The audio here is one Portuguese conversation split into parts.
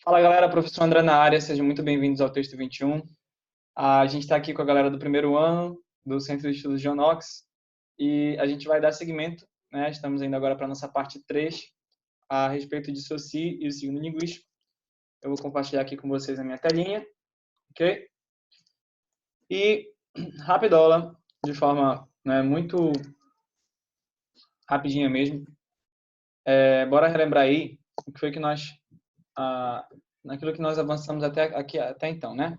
Fala galera, professor André na área, sejam muito bem-vindos ao Texto 21. A gente está aqui com a galera do primeiro ano do Centro de Estudos John Knox e a gente vai dar seguimento, né? Estamos indo agora para a nossa parte 3 a respeito de Saussure e o signo linguístico. Eu vou compartilhar aqui com vocês a minha telinha, ok? E rapidola, de forma muito rapidinha mesmo, bora relembrar aí o que foi que nós naquilo que nós avançamos até então, né?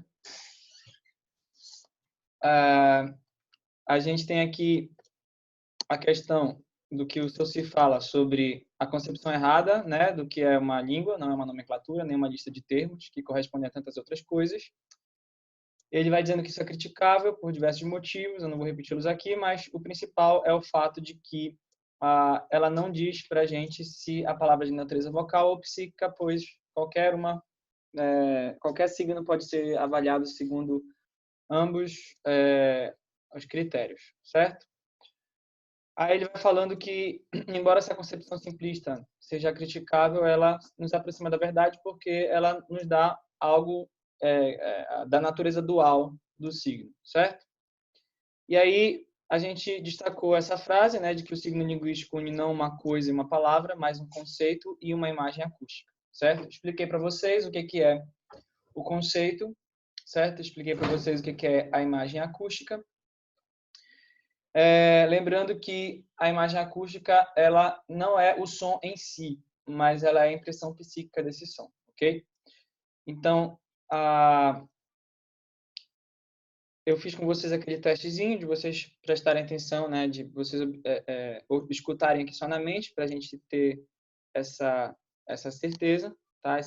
A gente tem aqui a questão do que o Saussure fala sobre a concepção errada, né, do que é uma língua, não é uma nomenclatura, nem uma lista de termos que correspondem a tantas outras coisas. Ele vai dizendo que isso é criticável por diversos motivos, eu não vou repeti-los aqui, mas o principal é o fato de que ela não diz para a gente se a palavra é de natureza vocal ou psíquica, pois qualquer signo pode ser avaliado segundo ambos os critérios, certo? Aí ele vai falando que, embora essa concepção simplista seja criticável, ela nos aproxima da verdade porque ela nos dá algo da natureza dual do signo, certo? E aí a gente destacou essa frase, né, de que o signo linguístico une não uma coisa e uma palavra, mas um conceito e uma imagem acústica, certo? Expliquei para vocês o que é o conceito, certo? Expliquei para vocês o que é a imagem acústica. Lembrando que a imagem acústica ela não é o som em si, mas ela é a impressão psíquica desse som, ok? Então, eu fiz com vocês aquele testezinho de vocês prestarem atenção, né, de vocês escutarem aqui só na mente para a gente ter essa certeza, tá?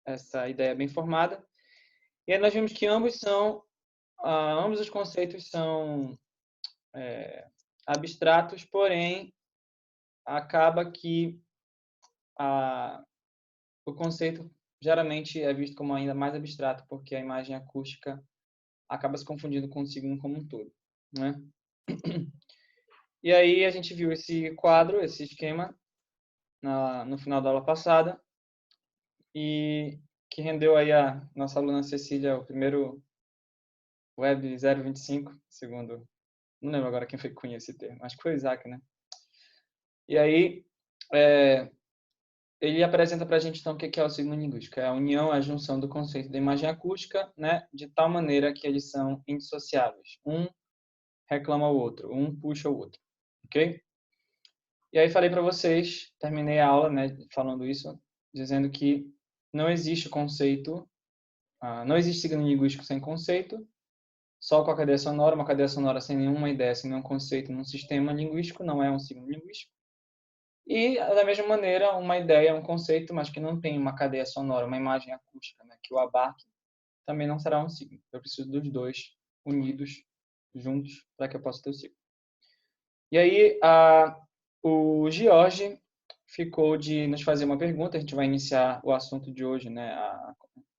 Essa ideia bem formada. E aí nós vimos que ambos os conceitos são abstratos, porém acaba que o conceito geralmente é visto como ainda mais abstrato, porque a imagem acústica acaba se confundindo com o signo como um todo, né? E aí a gente viu esse quadro, esse esquema, no final da aula passada, e que rendeu aí a nossa aluna Cecília o primeiro Web 025, segundo... Não lembro agora quem foi que conhecia esse termo, acho que foi o Isaac, né? E aí, ele apresenta para a gente, então, o que é o signo linguístico. É a união, a junção do conceito da imagem acústica, né, de tal maneira que eles são indissociáveis. Um reclama o outro, um puxa o outro, ok? E aí falei para vocês, terminei a aula, né, falando isso, dizendo que não existe conceito, não existe signo linguístico sem conceito, só com a cadeia sonora, uma cadeia sonora sem nenhuma ideia, sem nenhum conceito num sistema linguístico, não é um signo linguístico. E, da mesma maneira, uma ideia é um conceito, mas que não tem uma cadeia sonora, uma imagem acústica, né, que o abarque, também não será um signo. Eu preciso dos dois unidos, juntos, para que eu possa ter o signo. E aí, o Jorge ficou de nos fazer uma pergunta, a gente vai iniciar o assunto de hoje, né,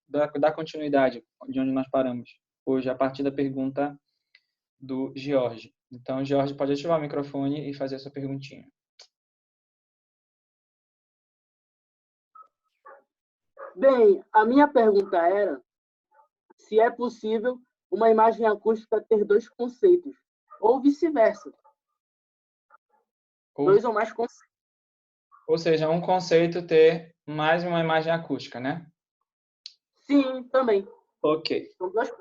dar continuidade de onde nós paramos hoje, a partir da pergunta do Jorge. Então, Jorge, pode ativar o microfone e fazer a sua perguntinha. Bem, a minha pergunta era se é possível uma imagem acústica ter dois conceitos, ou vice-versa. Dois ou mais conceitos. Ou seja, um conceito ter mais uma imagem acústica, né? Sim, também. Ok. São duas.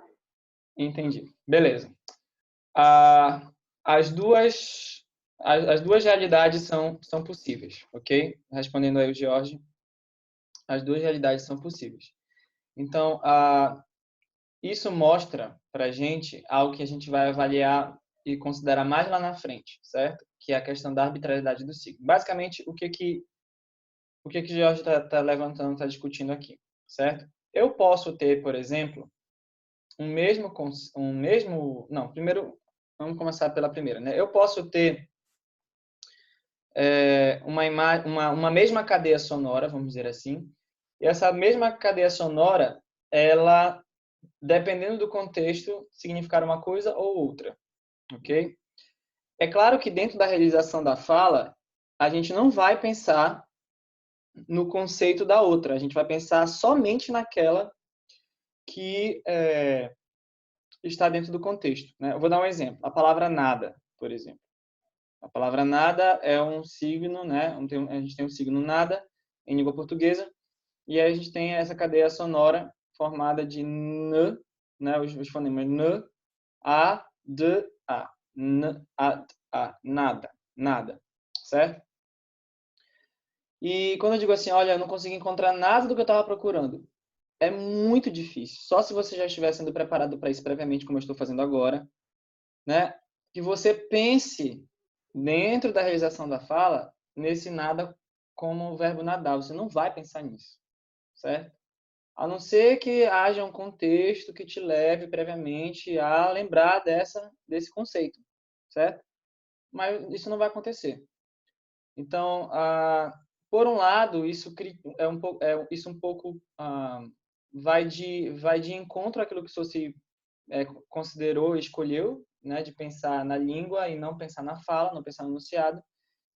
Entendi. Beleza. As duas realidades são possíveis, ok? Respondendo aí o Jorge, as duas realidades são possíveis. Então, isso mostra para a gente algo que a gente vai avaliar e considerar mais lá na frente, certo? Que é a questão da arbitrariedade do signo. Basicamente, o que o Jorge está levantando, está discutindo aqui, certo? Eu posso ter, por exemplo, não, primeiro, vamos começar pela primeira, né? Eu posso ter uma mesma cadeia sonora, vamos dizer assim, e essa mesma cadeia sonora, ela, dependendo do contexto, significar uma coisa ou outra, ok? É claro que dentro da realização da fala, a gente não vai pensar no conceito da outra. A gente vai pensar somente naquela que está dentro do contexto, né? Eu vou dar um exemplo. A palavra nada, por exemplo. A palavra nada é um signo, né? A gente tem um signo nada em língua portuguesa, e aí a gente tem essa cadeia sonora formada de n, né? Os fonemas n, a, d, a. N, a, d, a. Nada. Nada. Certo? E quando eu digo assim, olha, eu não consegui encontrar nada do que eu estava procurando, é muito difícil. Só se você já estiver sendo preparado para isso previamente, como eu estou fazendo agora, né? Que você pense dentro da realização da fala nesse nada como o verbo nadar. Você não vai pensar nisso, certo? A não ser que haja um contexto que te leve previamente a lembrar desse conceito, certo? Mas isso não vai acontecer. Então, por um lado, isso isso um pouco vai de encontro àquilo que o Saussure considerou e escolheu, né, de pensar na língua e não pensar na fala, não pensar no enunciado.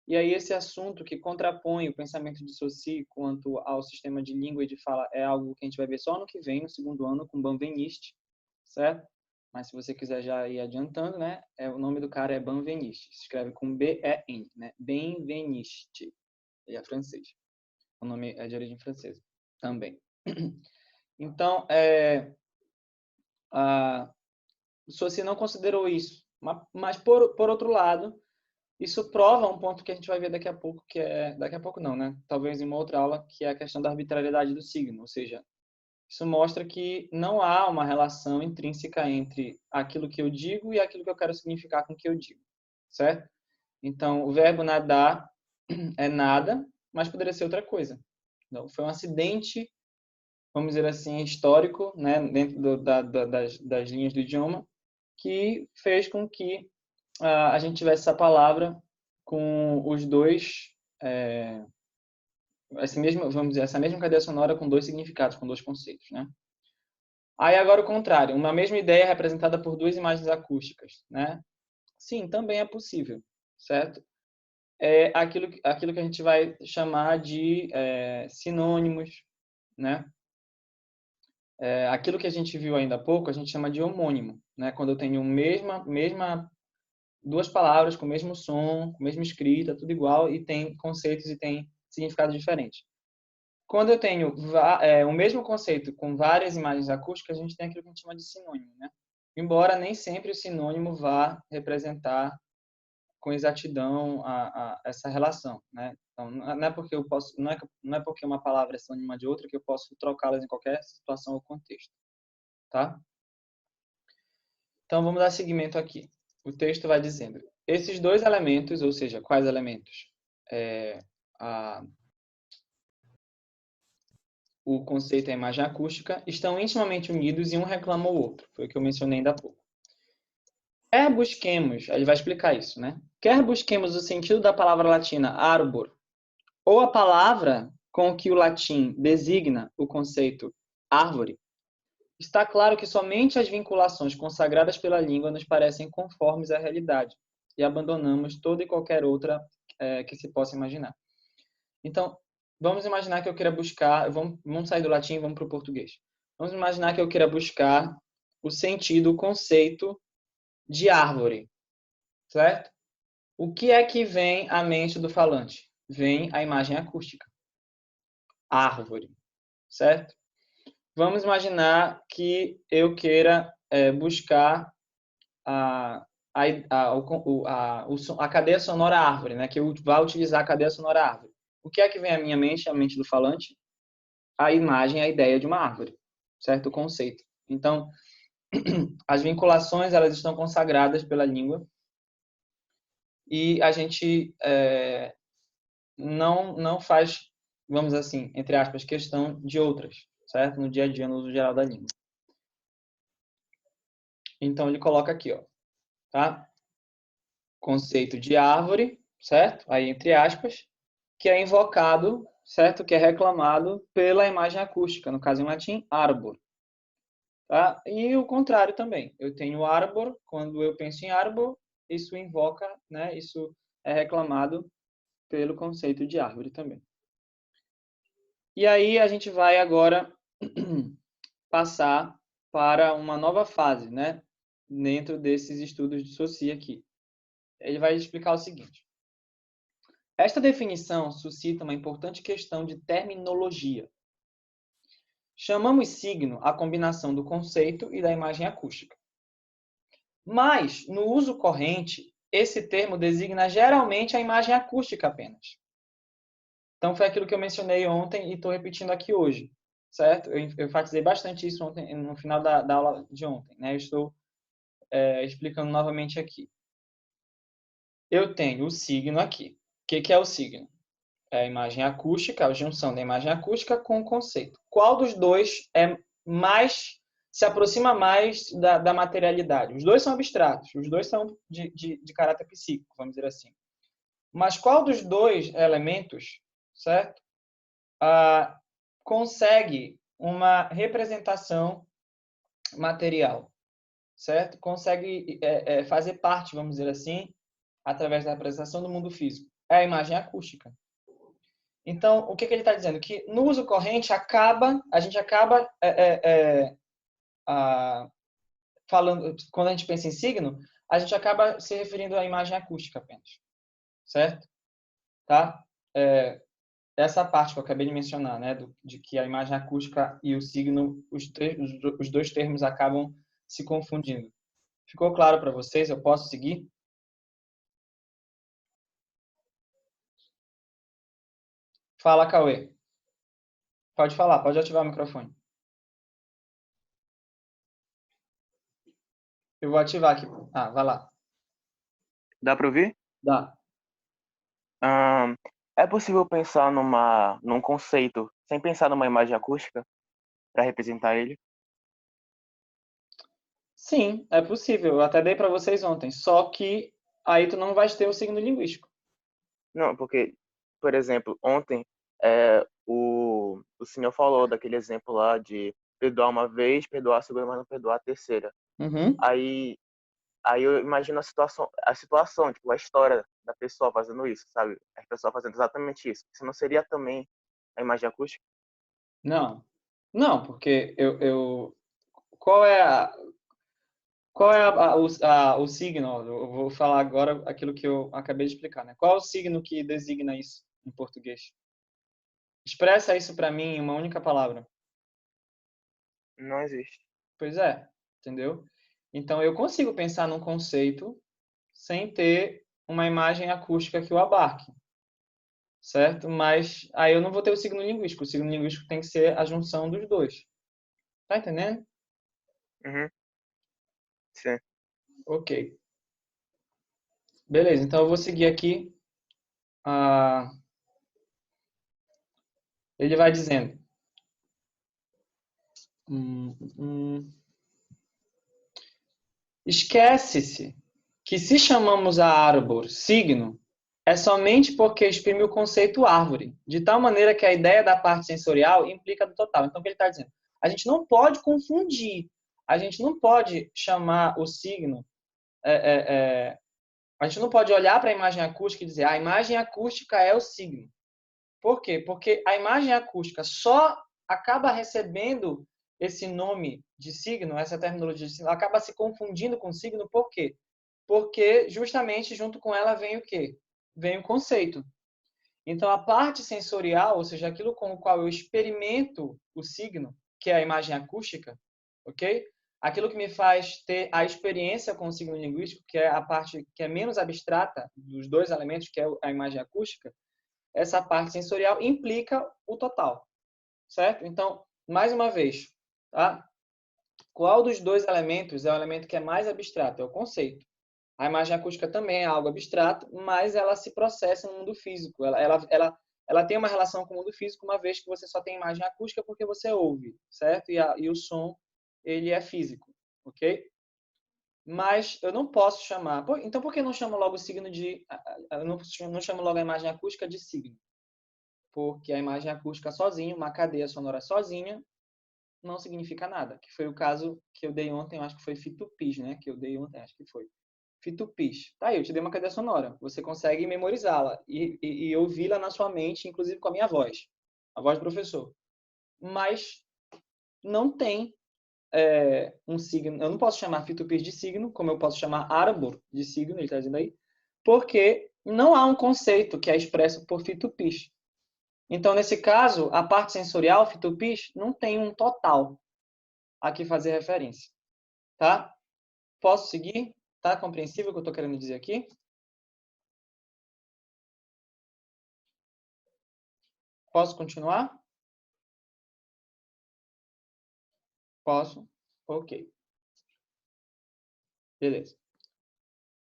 E aí esse assunto que contrapõe o pensamento de Saussure quanto ao sistema de língua e de fala é algo que a gente vai ver só no que vem, no segundo ano, com Benveniste, certo? Mas se você quiser já ir adiantando, né, o nome do cara é Benveniste, se escreve com B-E-N, né? Benveniste, ele é francês. O nome é de origem francesa também. Então, o Saussure não considerou isso. Mas por outro lado, isso prova um ponto que a gente vai ver daqui a pouco, daqui a pouco não, né? Talvez em uma outra aula, que é a questão da arbitrariedade do signo. Ou seja, isso mostra que não há uma relação intrínseca entre aquilo que eu digo e aquilo que eu quero significar com o que eu digo, certo? Então, o verbo nadar é nada, mas poderia ser outra coisa. Então, foi um acidente, vamos dizer assim, histórico, né, dentro das linhas do idioma, que fez com que a gente tivesse essa palavra com os dois, vamos dizer, essa mesma cadeia sonora com dois significados, com dois conceitos, né? Aí agora o contrário, uma mesma ideia representada por duas imagens acústicas, né? Sim, também é possível, certo? É aquilo que a gente vai chamar de sinônimos, né? Aquilo que a gente viu ainda há pouco, a gente chama de homônimo, né? Quando eu tenho duas palavras com o mesmo som, com a mesma escrita, tudo igual, e tem conceitos e tem significados diferentes. Quando eu tenho o mesmo conceito com várias imagens acústicas, a gente tem aquilo que a gente chama de sinônimo, né? Embora nem sempre o sinônimo vá representar com exatidão essa relação, né? Então, não é porque eu posso, não é porque uma palavra é sinônima de outra que eu posso trocá-las em qualquer situação ou contexto, tá? Então vamos dar seguimento aqui. O texto vai dizendo: esses dois elementos, ou seja, quais elementos? O conceito e a imagem acústica estão intimamente unidos e um reclama o outro. Foi o que eu mencionei ainda há pouco. Quer busquemos, ele vai explicar isso, né? Quer busquemos o sentido da palavra latina arbor, ou a palavra com que o latim designa o conceito árvore, está claro que somente as vinculações consagradas pela língua nos parecem conformes à realidade e abandonamos toda e qualquer outra que se possa imaginar. Então, vamos imaginar que eu queira buscar, vamos sair do latim e vamos para o português. Vamos imaginar que eu queira buscar o sentido, o conceito de árvore, certo? O que é que vem à mente do falante? Vem a imagem acústica. Árvore, certo? Vamos imaginar que eu queira buscar a cadeia sonora árvore, né? Que eu vá utilizar a cadeia sonora árvore. O que é que vem à minha mente, à mente do falante? A imagem, a ideia de uma árvore, certo? O conceito. Então, as vinculações, elas estão consagradas pela língua e a gente não faz, vamos assim, entre aspas, questão de outras, certo? No dia a dia, no uso geral da língua. Então, ele coloca aqui, ó, tá? Conceito de árvore, certo? Aí, entre aspas, que é invocado, certo? Que é reclamado pela imagem acústica, no caso em latim, arbor. Tá? E o contrário também. Eu tenho arbor, quando eu penso em arbor, isso invoca, né? Isso é reclamado pelo conceito de árvore também. E aí a gente vai agora passar para uma nova fase, né? Dentro desses estudos de Saussure aqui. Ele vai explicar o seguinte. Esta definição suscita uma importante questão de terminologia. Chamamos signo a combinação do conceito e da imagem acústica. Mas, no uso corrente, esse termo designa geralmente a imagem acústica apenas. Então, foi aquilo que eu mencionei ontem e estou repetindo aqui hoje, certo? Eu enfatizei bastante isso ontem, no final da aula de ontem, né? Eu estou explicando novamente aqui. Eu tenho o signo aqui. O que é o signo? É a imagem acústica, a junção da imagem acústica com o conceito. Qual dos dois se aproxima mais da materialidade? Os dois são abstratos, os dois são de caráter psíquico, vamos dizer assim. Mas qual dos dois elementos, certo? Consegue uma representação material, certo? Consegue fazer parte, vamos dizer assim, através da representação do mundo físico. É a imagem acústica. Então, o que ele está dizendo? Que no uso corrente a gente acaba falando, quando a gente pensa em signo, a gente acaba se referindo à imagem acústica apenas, certo? Tá? Essa parte que eu acabei de mencionar, né, de que a imagem acústica e o signo, os dois termos acabam se confundindo. Ficou claro para vocês? Eu posso seguir? Fala, Cauê. Pode falar, pode ativar o microfone. Eu vou ativar aqui. Ah, vai lá. Dá para ouvir? Dá. É possível pensar num conceito sem pensar numa imagem acústica para representar ele? Sim, é possível. Eu até dei para vocês ontem. Só que aí tu não vai ter o signo linguístico. Não, porque, por exemplo, ontem o senhor falou daquele exemplo lá de perdoar uma vez, perdoar a segunda, mas não perdoar a terceira. Uhum. Aí eu imagino a situação, tipo, a história da pessoa fazendo isso, sabe? A pessoa fazendo exatamente isso. Isso não seria também a imagem acústica? Não. Não, porque qual é o signo? Eu vou falar agora aquilo que eu acabei de explicar, né? Qual é o signo que designa isso em português? Expressa isso para mim em uma única palavra. Não existe. Pois é, entendeu? Então eu consigo pensar num conceito sem ter uma imagem acústica que o abarque, certo? Mas aí eu não vou ter o signo linguístico. O signo linguístico tem que ser a junção dos dois. Tá entendendo? Uhum. Sim. Ok. Beleza, então eu vou seguir aqui. Ele vai dizendo. Esquece-se que se chamamos a árvore signo, é somente porque exprime o conceito árvore, de tal maneira que a ideia da parte sensorial implica do total. Então, o que ele está dizendo? A gente não pode confundir, a gente não pode chamar o signo, a gente não pode olhar para a imagem acústica e dizer a imagem acústica é o signo. Por quê? Porque a imagem acústica só acaba recebendo esse nome de signo, essa terminologia de signo, acaba se confundindo com signo, por quê? Porque justamente junto com ela vem o quê? Vem o conceito. Então a parte sensorial, ou seja, aquilo com o qual eu experimento o signo, que é a imagem acústica, ok? Aquilo que me faz ter a experiência com o signo linguístico, que é a parte que é menos abstrata dos dois elementos, que é a imagem acústica, essa parte sensorial implica o total, certo? Então, mais uma vez, tá? Qual dos dois elementos é o elemento que é mais abstrato? É o conceito. A imagem acústica também é algo abstrato, mas ela se processa no mundo físico. Ela tem uma relação com o mundo físico, uma vez que você só tem imagem acústica porque você ouve, certo? E o som, ele é físico, ok? Mas eu não posso chamar... Então, por que eu não chamo logo o signo de... Eu não chamo logo a imagem acústica de signo? Porque a imagem acústica sozinha, uma cadeia sonora sozinha, não significa nada. Que foi o caso que eu dei ontem, eu acho que foi Fitupis, né? Que eu dei ontem, acho que foi. Fitupis. Tá aí, eu te dei uma cadeia sonora. Você consegue memorizá-la e ouvi-la na sua mente, inclusive com a minha voz. a voz do professor. Mas não tem um signo. Eu não posso chamar fitupis de signo, como eu posso chamar árbor de signo, ele está dizendo aí, porque não há um conceito que é expresso por fitupis. Então, nesse caso, a parte sensorial, fitupis, não tem um total a que fazer referência. Tá? Posso seguir? Tá compreensível o que eu estou querendo dizer aqui? Posso continuar? Posso? Ok. Beleza.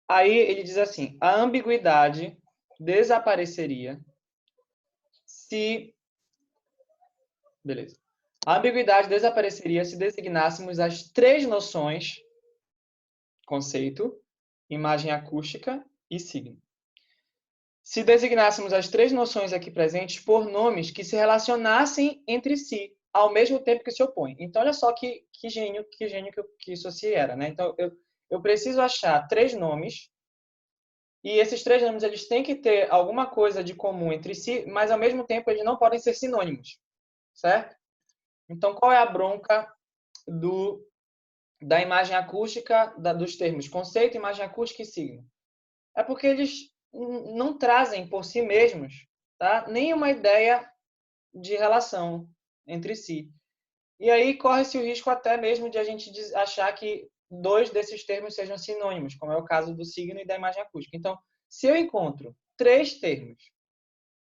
Aí ele diz assim, a ambiguidade desapareceria se... Beleza. A ambiguidade desapareceria se designássemos as três noções, conceito, imagem acústica e signo. Se designássemos as três noções aqui presentes por nomes que se relacionassem entre si, ao mesmo tempo que se opõem. Então, olha só que gênio que isso se era, né? Então, eu preciso achar três nomes, e esses três nomes eles têm que ter alguma coisa de comum entre si, mas, ao mesmo tempo, eles não podem ser sinônimos, certo? Então, qual é a bronca da imagem acústica, dos termos conceito, imagem acústica e signo? É porque eles não trazem por si mesmos, tá, nenhuma ideia de relação entre si. E aí corre-se o risco até mesmo de a gente achar que dois desses termos sejam sinônimos, como é o caso do signo e da imagem acústica. Então, se eu encontro três termos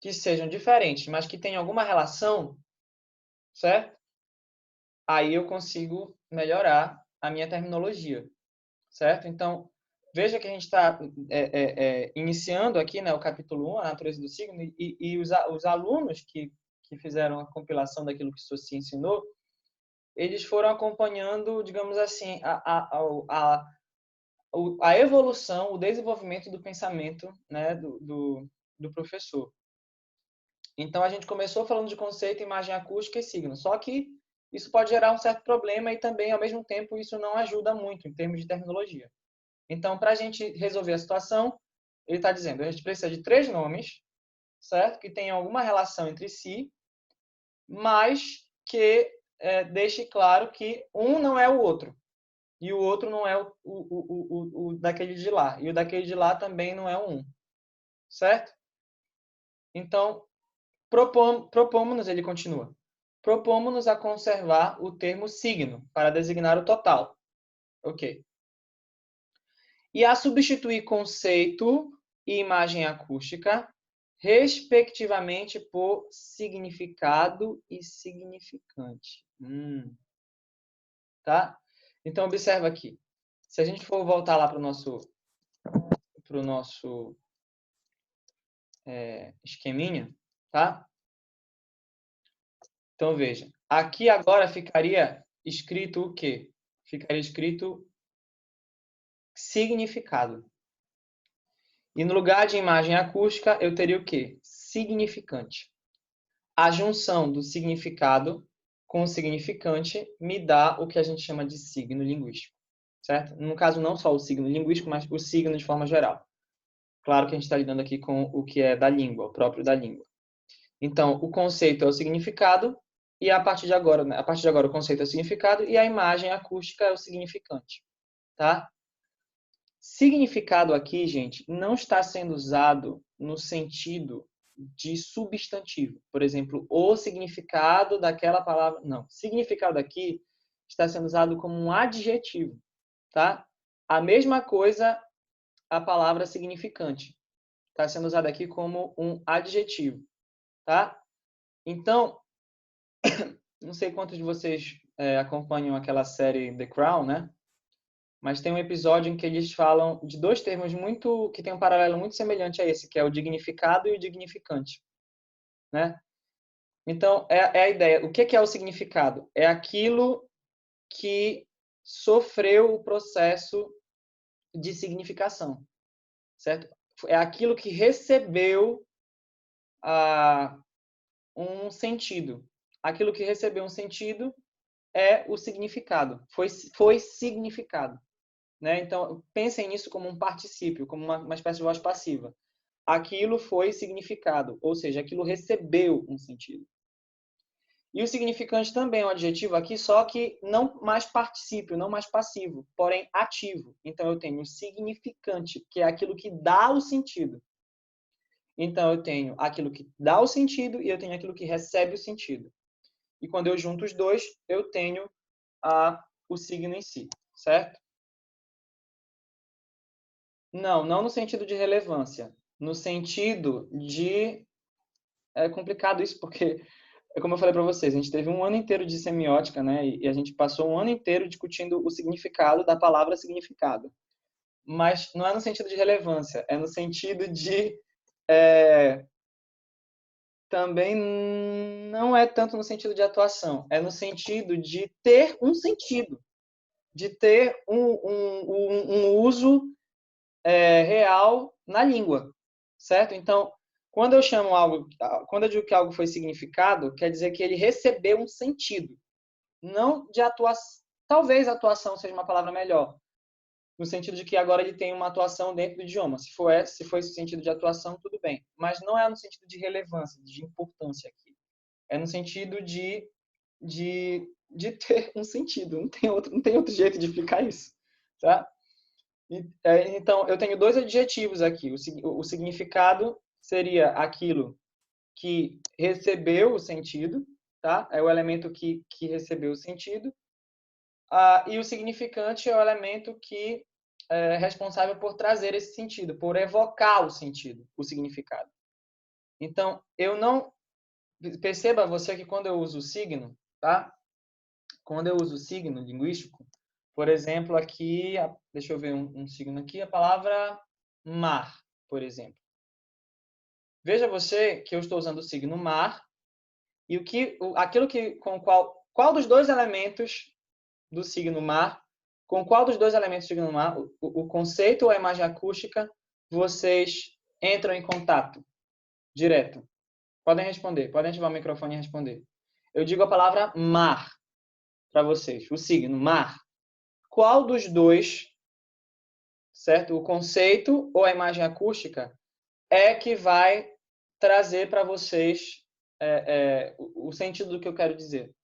que sejam diferentes, mas que tenham alguma relação, certo? Aí eu consigo melhorar a minha terminologia, certo? Então, veja que a gente está iniciando aqui, né, o capítulo 1, a natureza do signo, e os alunos que fizeram a compilação daquilo que Saussure ensinou, eles foram acompanhando, digamos assim, a evolução, o desenvolvimento do pensamento, né, do professor. Então, a gente começou falando de conceito, imagem acústica e signo, só que isso pode gerar um certo problema e também, ao mesmo tempo, isso não ajuda muito em termos de terminologia. Então, para a gente resolver a situação, ele está dizendo, a gente precisa de três nomes, certo? Que tenham alguma relação entre si, mas que deixe claro que um não é o outro. E o outro não é o daquele de lá. E o daquele de lá também não é um. Certo? Então, propomos-nos, ele continua, propomos-nos a conservar o termo signo para designar o total. Ok. E a substituir conceito e imagem acústica, respectivamente, por significado e significante. Tá? Então, observa aqui. Se a gente for voltar lá para o nosso esqueminha, tá? Então, veja. Aqui agora ficaria escrito o quê? Ficaria escrito significado. E no lugar de imagem acústica, eu teria o quê? Significante. A junção do significado com o significante me dá o que a gente chama de signo linguístico. Certo? No caso, não só o signo linguístico, mas o signo de forma geral. Claro que a gente está lidando aqui com o que é da língua, o próprio da língua. Então, o conceito é o significado, e a partir de agora o conceito é o significado, e a imagem acústica é o significante. Tá? Significado aqui, gente, não está sendo usado no sentido de substantivo. Por exemplo, o significado daquela palavra. Não. Significado aqui está sendo usado como um adjetivo. Tá? A mesma coisa a palavra significante. Está sendo usada aqui como um adjetivo. Tá? Então, não sei quantos de vocês acompanham aquela série The Crown, né? Mas tem um episódio em que eles falam de dois termos que tem um paralelo muito semelhante a esse, que é o dignificado e o dignificante, né? Então, é a ideia. O que é o significado? É aquilo que sofreu o processo de significação, certo? É aquilo que recebeu um sentido. Aquilo que recebeu um sentido é o significado. Foi significado. Né? Então, pensem nisso como um particípio, como uma espécie de voz passiva. Aquilo foi significado, ou seja, aquilo recebeu um sentido. E o significante também é um adjetivo aqui, só que não mais particípio, não mais passivo, porém ativo. Então, eu tenho o significante, que é aquilo que dá o sentido. Então, eu tenho aquilo que dá o sentido e eu tenho aquilo que recebe o sentido. E quando eu junto os dois, eu tenho o signo em si, certo? Não, não no sentido de relevância. No sentido de... É complicado isso, porque, como eu falei para vocês, a gente teve um ano inteiro de semiótica, né? E a gente passou um ano inteiro discutindo o significado da palavra significado. Mas não é no sentido de relevância, é no sentido de... também não é tanto no sentido de atuação, é no sentido de ter um sentido, de ter um uso real na língua, certo? Então, quando eu chamo algo, quando eu digo que algo foi significado, quer dizer que ele recebeu um sentido, não de atuação. Talvez atuação seja uma palavra melhor, no sentido de que agora ele tem uma atuação dentro do idioma. Se for esse sentido de atuação, tudo bem. Mas não é no sentido de relevância, de importância aqui. É no sentido de ter um sentido. Não tem outro jeito de explicar isso, tá? Então, eu tenho dois adjetivos aqui. O significado seria aquilo que recebeu o sentido, tá? É o elemento que recebeu o sentido. E o significante é o elemento que é responsável por trazer esse sentido, por evocar o sentido, o significado. Então, eu não... Perceba você que quando eu uso o signo, tá? Quando eu uso o signo linguístico, por exemplo, aqui, deixa eu ver um signo aqui, a palavra mar, por exemplo. Veja você que eu estou usando o signo mar e qual dos dois elementos do signo mar, com qual dos dois elementos do signo mar, o conceito ou a imagem acústica, vocês entram em contato direto? Podem responder, podem ativar o microfone e responder. Eu digo a palavra mar para vocês, o signo mar. Qual dos dois, certo? O conceito ou a imagem acústica é que vai trazer para vocês o sentido do que eu quero dizer?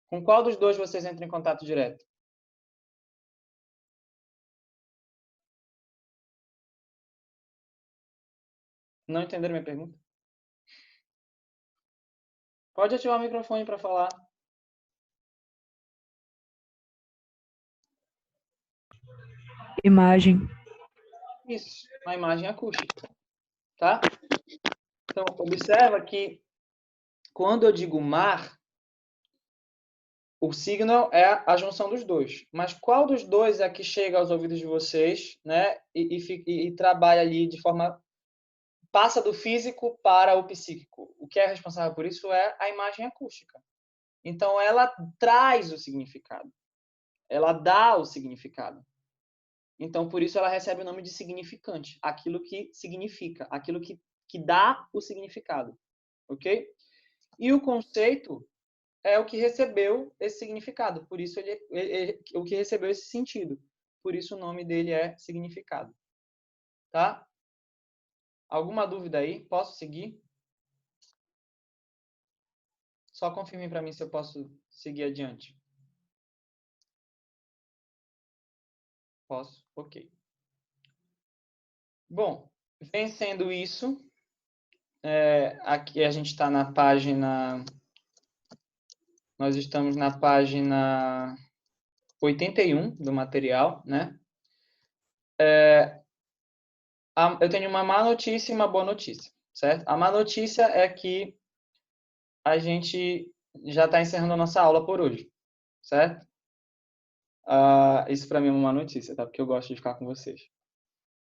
Com qual dos dois vocês entram em contato direto? Não entenderam minha pergunta? Pode ativar o microfone para falar. Imagem. Isso, a imagem acústica, tá? Então, observa que quando eu digo mar, o signo é a junção dos dois. Mas qual dos dois é que chega aos ouvidos de vocês, né? E trabalha ali de forma... passa do físico para o psíquico. O que é responsável por isso é a imagem acústica. Então, ela traz o significado. Ela dá o significado. Então, por isso ela recebe o nome de significante. Aquilo que significa, aquilo que dá o significado. Ok? E o conceito é o que recebeu esse significado. Por isso ele é o que recebeu esse sentido. Por isso o nome dele é significado. Tá? Alguma dúvida aí? Posso seguir? Só confirme para mim se eu posso seguir adiante. Posso? Ok. Bom, vencendo isso, aqui a gente está na página... Nós estamos na página 81 do material, né? Eu tenho uma má notícia e uma boa notícia, certo? A má notícia é que a gente já está encerrando a nossa aula por hoje, certo? Isso para mim é uma má notícia, tá? Porque eu gosto de ficar com vocês.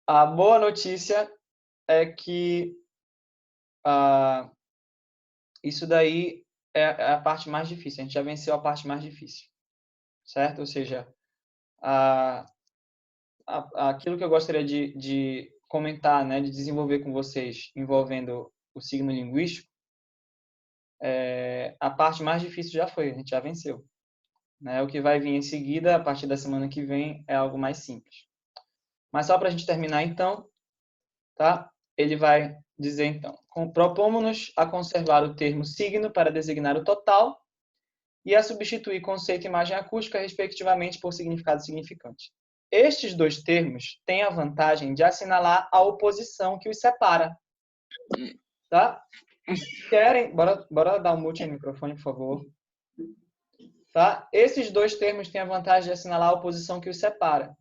A boa notícia é que isso daí é a parte mais difícil. A gente já venceu a parte mais difícil, certo? Ou seja, aquilo que eu gostaria de comentar, né, de desenvolver com vocês, envolvendo o signo linguístico, a parte mais difícil já foi, a gente já venceu. Né? O que vai vir em seguida, a partir da semana que vem, é algo mais simples. Mas só para a gente terminar, então, tá? Ele vai dizer então. Propomos-nos a conservar o termo signo para designar o total e a substituir conceito e imagem acústica, respectivamente, por significado e significante. Estes dois termos têm a vantagem de assinalar a oposição que os separa. Tá? Querem? Bora dar um mute aí no microfone, por favor. Tá? Esses dois termos têm a vantagem de assinalar a oposição que os separa.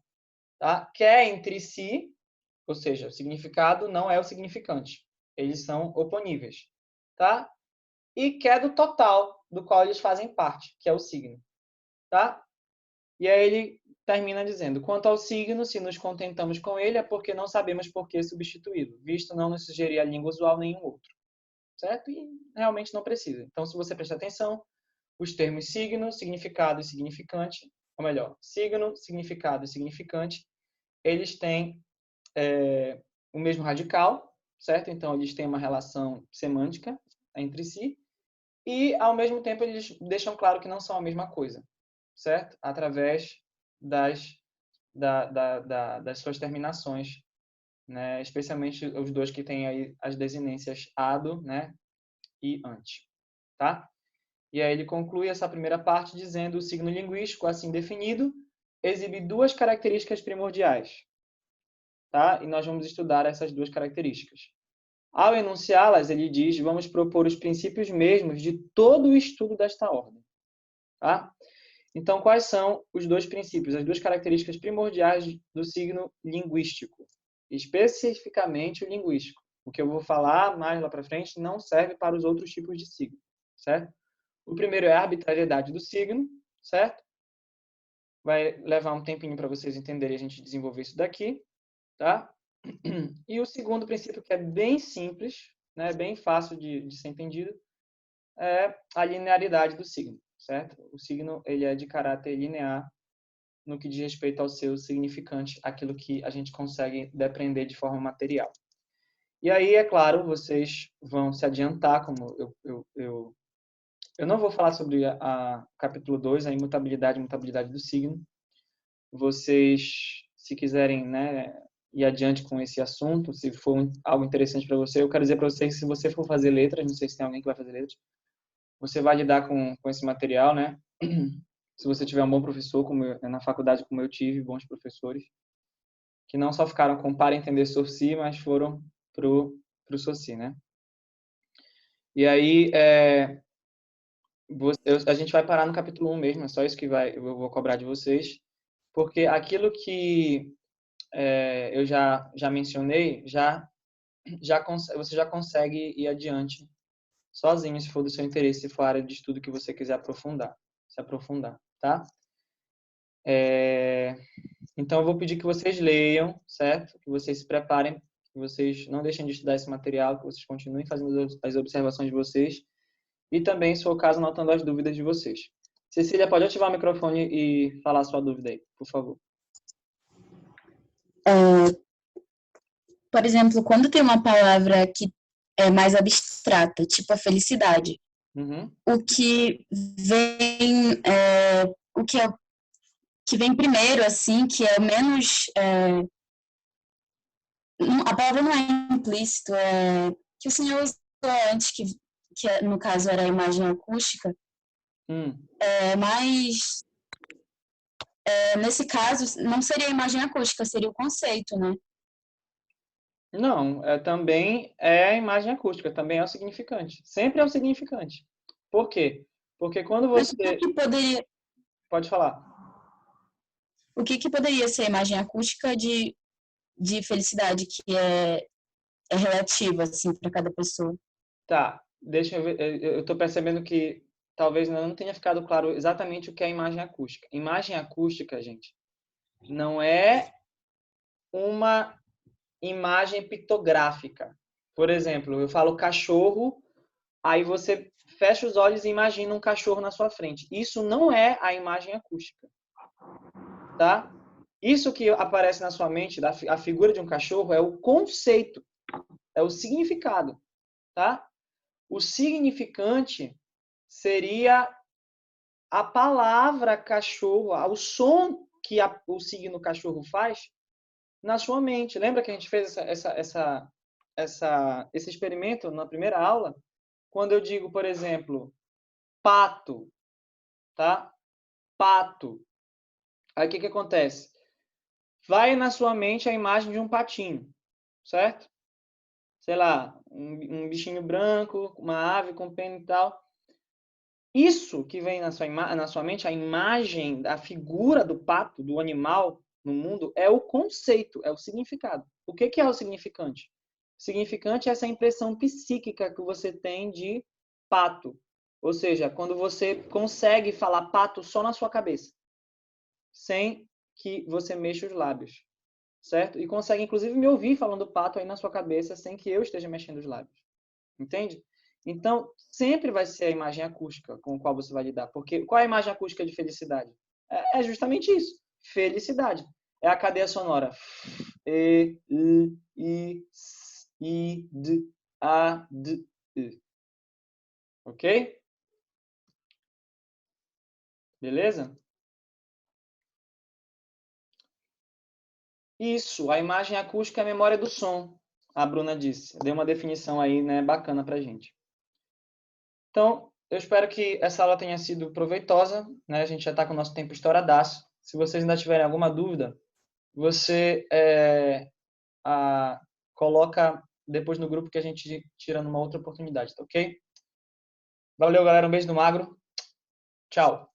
Tá? Que é entre si, ou seja, o significado não é o significante. Eles são oponíveis. Tá? E que é do total, do qual eles fazem parte, que é o signo. Tá? E aí ele termina dizendo: quanto ao signo, se nos contentamos com ele, é porque não sabemos por que substituí-lo, visto não nos sugerir a língua usual nenhum outro. Certo? E realmente não precisa. Então, se você prestar atenção, os termos signo, significado e significante, ou melhor, signo, significado e significante, eles têm o mesmo radical, certo? Então, eles têm uma relação semântica entre si e, ao mesmo tempo, eles deixam claro que não são a mesma coisa, certo? Através das suas terminações, né? Especialmente os dois que têm aí as desinências ado, né? E ante, tá? E aí ele conclui essa primeira parte dizendo: o signo linguístico, assim definido, exibe duas características primordiais, tá? E nós vamos estudar essas duas características. Ao enunciá-las, ele diz: vamos propor os princípios mesmos de todo o estudo desta ordem, tá? Então, quais são os dois princípios, as duas características primordiais do signo linguístico? Especificamente o linguístico. O que eu vou falar mais lá para frente não serve para os outros tipos de signo, certo? O primeiro é a arbitrariedade do signo, certo? Vai levar um tempinho para vocês entenderem e a gente desenvolver isso daqui, tá? E o segundo princípio, que é bem simples, né, bem fácil de ser entendido, é a linearidade do signo, certo? O signo ele é de caráter linear no que diz respeito ao seu significante, aquilo que a gente consegue depreender de forma material. E aí, é claro, vocês vão se adiantar, como eu não vou falar sobre a capítulo 2, a imutabilidade e mutabilidade do signo. Vocês, se quiserem, né, ir adiante com esse assunto, se for algo interessante para você, eu quero dizer para vocês que se você for fazer letras, não sei se tem alguém que vai fazer letras, você vai lidar com esse material, né? Se você tiver um bom professor, como na faculdade, como eu tive, bons professores, que não só ficaram com para entender Sorci, mas foram pro Sorci, né? E aí, a gente vai parar no capítulo 1 mesmo, é só isso que eu vou cobrar de vocês, porque aquilo que eu já mencionei, você já consegue ir adiante sozinho, se for do seu interesse, se for a área de estudo que você quiser se aprofundar, tá? Então, eu vou pedir que vocês leiam, certo? Que vocês se preparem, que vocês não deixem de estudar esse material, que vocês continuem fazendo as observações de vocês e também, se for o caso, anotando as dúvidas de vocês. Cecília, pode ativar o microfone e falar a sua dúvida aí, por favor. Por exemplo, quando tem uma palavra que é mais abstrata, tipo a felicidade, o que vem, que vem primeiro, assim, que é menos... a palavra não é implícito, que o senhor usou antes, que no caso era a imagem acústica, mas nesse caso não seria a imagem acústica, seria o conceito, né? Não, também é a imagem acústica, também é o significante. Sempre é o significante. Por quê? Porque quando você... Mas o que poderia... Pode falar. O que poderia ser a imagem acústica de felicidade, que é relativa, assim, para cada pessoa? Tá, deixa eu ver. Eu estou percebendo que talvez não tenha ficado claro exatamente o que é imagem acústica. Imagem acústica, gente, não é uma imagem pictográfica. Por exemplo, eu falo cachorro, aí você fecha os olhos e imagina um cachorro na sua frente. Isso não é a imagem acústica, tá? Isso que aparece na sua mente, a figura de um cachorro, é o conceito, é o significado, tá? O significante seria a palavra cachorro, o som que o signo cachorro faz na sua mente. Lembra que a gente fez esse experimento na primeira aula, quando eu digo, por exemplo, pato, tá? Pato. Aí o que acontece? Vai na sua mente a imagem de um patinho, certo? Sei lá, um bichinho branco, uma ave com pena e tal. Isso que vem na sua mente, a imagem, a figura do pato, do animal no mundo, é o conceito, é o significado. O que é o significante? O significante é essa impressão psíquica que você tem de pato. Ou seja, quando você consegue falar pato só na sua cabeça, sem que você mexa os lábios, certo? E consegue, inclusive, me ouvir falando pato aí na sua cabeça, sem que eu esteja mexendo os lábios. Entende? Então, sempre vai ser a imagem acústica com a qual você vai lidar. Porque qual é a imagem acústica de felicidade? É justamente isso. Felicidade. É a cadeia sonora. E, I, S, I, D, A, D, E. Ok? Beleza? Isso. A imagem acústica é a memória do som. A Bruna disse. Deu uma definição aí, né, bacana pra gente. Então, eu espero que essa aula tenha sido proveitosa, né? A gente já está com o nosso tempo estouradaço. Se vocês ainda tiverem alguma dúvida, você coloca depois no grupo que a gente tira numa outra oportunidade, tá ok? Valeu, galera. Um beijo do Magro. Tchau.